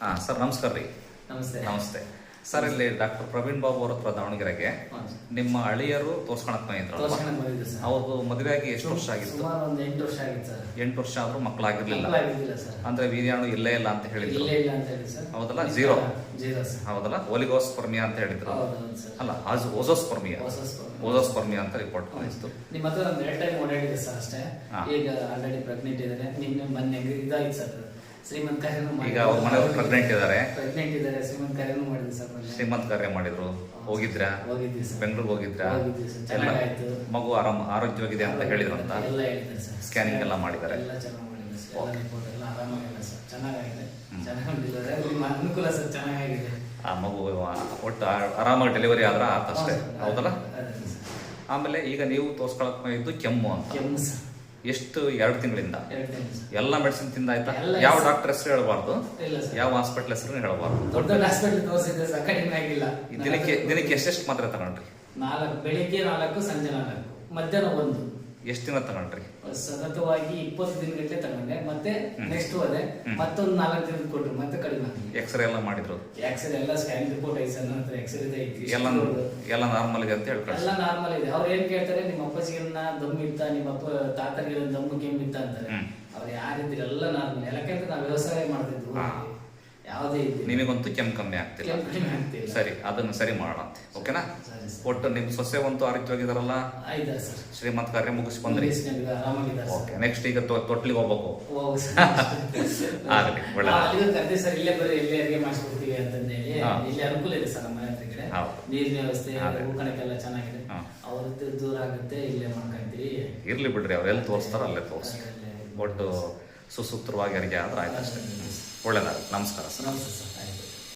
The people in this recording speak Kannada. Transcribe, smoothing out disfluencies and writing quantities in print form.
ಹಾಂ ಸರ್, ನಮಸ್ಕಾರ ರೀ. ನಮಸ್ತೆ. ನಮಸ್ತೆ ಸರ್. ಇಲ್ಲಿ ಡಾಕ್ಟರ್ ಪ್ರವೀಣ್ ಬಾಬು ಅವ್ರ ಹತ್ರ ದಾವಣಗೆರೆಗೆ ನಿಮ್ಮ ಅಳಿಯರು ತೋರ್ಸ್ಕೊಳಕ್ ಬಂದಿದ್ರು. ಅವ್ರದ್ದು ಮದುವೆ ಆಗಿ ಎಷ್ಟು ವರ್ಷ ಆಗಿತ್ತು? ಸುಮಾರು ಒಂದು 8 ವರ್ಷ ಆಗಿತ್ತು ಸರ್. 8 ವರ್ಷ ಆದ್ರೂ ಮಕ್ಕಳಾಗಿರ್ಲಿಲ್ಲ. ಸರ್. ಅಂದ್ರೆ ವೀರ್ಯಾಣು ಇಲ್ಲೇ ಇಲ್ಲ ಅಂತ ಹೇಳಿದ್ರು. ಇಲ್ಲೇ ಇಲ್ಲ ಅಂತ ಹೇಳಿ ಸರ್. ಹೌದಲ್ಲ? Zero sir. ಹೌದಲ್ಲ? ಒಲಿಗೋಸ್ಪರ್ಮಿಯಾ ಅಂತ ಹೇಳಿದ್ರು. ಅಲ್ಲ, ಓಜೋಸ್ಪರ್ಮಿಯಾ ಅಂತ ರಿಪೋರ್ಟ್ ಬಂದಿತ್ತು. ನಿಮ್ಮ ಹತ್ರ ಒಂದು 2 ಟೈಮ್ ಓಡಾಡಿದೆ ಸರ್ ಅಷ್ಟೇ. ಈಗ ಆಲ್ರೆಡಿ ಪ್ರೆಗ್ನೆಂಟ್ ಇದ್ದಾರೆ. ನಿನ್ನೆ ಮೊನ್ನೆ ಇದಾಗಿತ್ತು ಸರ್. ಶ್ರೀಮಂತ ಕಾರ್ಯನೂ ಈಗ ಅವ್ರ ಮನೆಯವರು ಪ್ರೆಗ್ನೆಂಟ್ ಇದ್ದಾರೆ. ಶ್ರೀಮಂತ ಕಾರ್ಯನೂ ಮಾಡಿದ್ರು ಸರ್. ಶ್ರೀಮಂತ ಕಾರ್ಯ ಮಾಡಿದ್ರು. ಹೋಗಿದ್ರಾ? ಹೋಗಿದ್ವಿ ಸರ್. ಬೆಂಗಳೂರಿಗೆ ಹೋಗಿದ್ರಾ? ಚೆನ್ನಾಗಾಯ್ತು. ಮಗು ಆರೋಗ್ಯವಾಗಿದೆ ಅಂತ ಹೇಳಿದ್ರು ಅಂತ ಎಲ್ಲ ಹೇಳಿದ್ದಾರೆ ಸರ್. ಸ್ಕ್ಯಾನಿಂಗ್ ಎಲ್ಲ ಮಾಡಿದ್ದಾರೆ. ಎಲ್ಲ ಚೆನ್ನಾಗಿ ಮಾಡಿದ್ದಾರೆ ಸರ್. ಎಲ್ಲ ರಿಪೋರ್ಟ್ ಎಲ್ಲ ಆರಾಮಾಗಿದೆ ಸರ್. ಚೆನ್ನಾಗಿದೆ. ಚೆನ್ನಾಗಿ ನಿಮ್ಮ ಅನುಕೂಲ ಸರ್. ಚೆನ್ನಾಗಿದೆ. ಆ ಮಗು ಒಟ್ಟು ಆರಾಮಾಗಿ ಡೆಲಿವರಿ ಆದ್ರೆ ಆತಷ್ಟೇ. ಹೌದಲ್ಲ? ಆಮೇಲೆ ಈಗ ನೀವು ತೋರ್ಸ್ಕೊಳಕ್ ಇದ್ದು ಕೆಮ್ಮು ಅಂತ. ಕೆಮ್ಮು ಸರ್. ಎಷ್ಟು? 2 ತಿಂಗಳಿಂದ 2 ತಿಂಗಳು ಸರ್. ಎಲ್ಲ ಮೆಡಿಸಿನ್ ತಿಂದಾಯ್ತಾ? ಎಲ್ಲ ಯಾವ ಡಾಕ್ಟರ್ ಹೆಸರು ಹೇಳಬಾರ್ದು, ಇಲ್ಲ ಸರ್. ಯಾವ ಹಾಸ್ಪಿಟಲ್ ಹೆಸರು ಹೇಳಬಾರ್ದು. ದೊಡ್ಡ ಹಾಸ್ಪಿಟಲ್ ತೋರಿಸಿದ್ದೆ ಸರ್. ಕಡಿಮೆ ಆಗಿಲ್ಲ. ದಿನಕ್ಕೆ ಎಷ್ಟೆಷ್ಟು ಮಾತ್ರೆ ತಗೊಂಡ್ರಿ? 4 ಬೆಳಿಗ್ಗೆ 4 ಸಂಜೆ 4 ಮಧ್ಯಾಹ್ನ 1. ಎಷ್ಟು ದಿನ ತಗೊಂಡ್ರಿ? ಸತತವಾಗಿ 20 ದಿನಗಟ್ಟಲೆ ತಗೊಂಡೆ. ಮತ್ತೆ ನೆಕ್ಸ್ಟ್ ಹೋದೆ. ಮತ್ತೊಂದು 4 ದಿನ ಕೊಟ್ರು. ಮತ್ತೆ ಕಡಿಮೆ ಆಗಿದೆ. ಎಕ್ಸ್ರೇ ಎಲ್ಲ ಮಾಡಿದ್ರು? ಎಕ್ಸ್ರೇ ಎಲ್ಲ ಸ್ಕ್ಯಾನ್ ರಿಪೋರ್ಟ್ ಐತೆ ಸರ್. ನನ್ನ ಎಕ್ಸ್ರೇ ಐತಿ. ಎಲ್ಲ ನಾರ್ಮಲ್ ಇದೆ ಅಂತ ಹೇಳ್ತಾರೆ. ಎಲ್ಲ ನಾರ್ಮಲ್ ಇದೆ. ಅವ್ರು ಏನ್ ಕೇಳ್ತಾರೆ, ನಿಮ್ಮ ಅಪ್ಪಾಜಿಗೆಲ್ಲ ದಮ್ ಇತ್ತ, ನಿಮ್ಮ ಅಪ್ಪ ತಾತರಿಗೆ ದಮ್ಮು ಕೆಮ್ಮಿತ್ತ ಅಂತಾರೆ. ಅವ್ರು ಯಾರಿದ್ರು ಎಲ್ಲ ನಾರ್ಮಲ್. ಯಾಕಂದ್ರೆ ನಾವು ವ್ಯವಸಾಯ ಮಾಡ್ತಿದ್ವು. ಯಾವುದೇ ಇದ್ದಿಲ್ಲ. ನಿಮಗಂತೂ ಕೆಮ್ಮು ಕಮ್ಮಿ ಆಗ್ತಿಲ್ಲ. ಕಡಿಮೆ ಆಗ್ತಿಲ್ಲ. ಸರಿ, ಅದನ್ನ ಸರಿ ಮಾಡೋಣ ಅಂತ. ಓಕೆನಾ? ಒಟ್ಟು ನಿಮ್ ಸೊಸೆ ಒಂದು ಆರೋಗ್ಯವಾಗಿದಾರಲ್ಲ? ಆಯ್ತಾ ಸರ್. ಶ್ರೀಮಂತ ಕಾರ್ಯ ಮುಗಿಸಿ ಬಂದ್ರಿ. ಆರಾಮಾಗಿದ್ದಾರೆ. ಓಕೆ, ನೆಕ್ಸ್ಟ್ ಈಗ ತೊಟ್ಲಿಗೆ ಹೋಗ್ಬೇಕು. ಆಗಲಿ, ಒಳ್ಳೆ. ಕರ್ದೆ ಸರ್. ಇಲ್ಲೇ ಬರೀ ಇಲ್ಲೇ ಅಡಿಗೆ ಮಾಡಿಸ್ಕೊಡ್ತೀವಿ ಅಂತಂದೇಳಿ ಇಲ್ಲಿ ಅನುಕೂಲ ಇದೆ ಸರ್. ನಮ್ಮ ಮನೆ ಹತ್ರ ಕಡೆ ನೀರಿನ ವ್ಯವಸ್ಥೆ, ಉಳ್ಕಣಕ್ಕೆಲ್ಲ ಚೆನ್ನಾಗಿದೆ. ಅವ್ರದ್ದು ದೂರ ಆಗುತ್ತೆ. ಇಲ್ಲೇ ಮಾಡ್ಕೊಂತೀವಿ. ಇರ್ಲಿ ಬಿಡ್ರಿ, ಅವ್ರು ಎಲ್ಲಿ ತೋರಿಸ್ತಾರ ಅಲ್ಲೇ ತೋರಿಸಿ. ಒಟ್ಟು ಸುಸೂತ್ರವಾಗಿ ಅಡಿಗೆ ಆದ್ರೆ ಆಯ್ತು ಅಷ್ಟೇ. ಒಳ್ಳೇದಾಗುತ್ತೆ. ನಮಸ್ಕಾರ ಸರ್. ನಮಸ್ತೆ ಸರ್.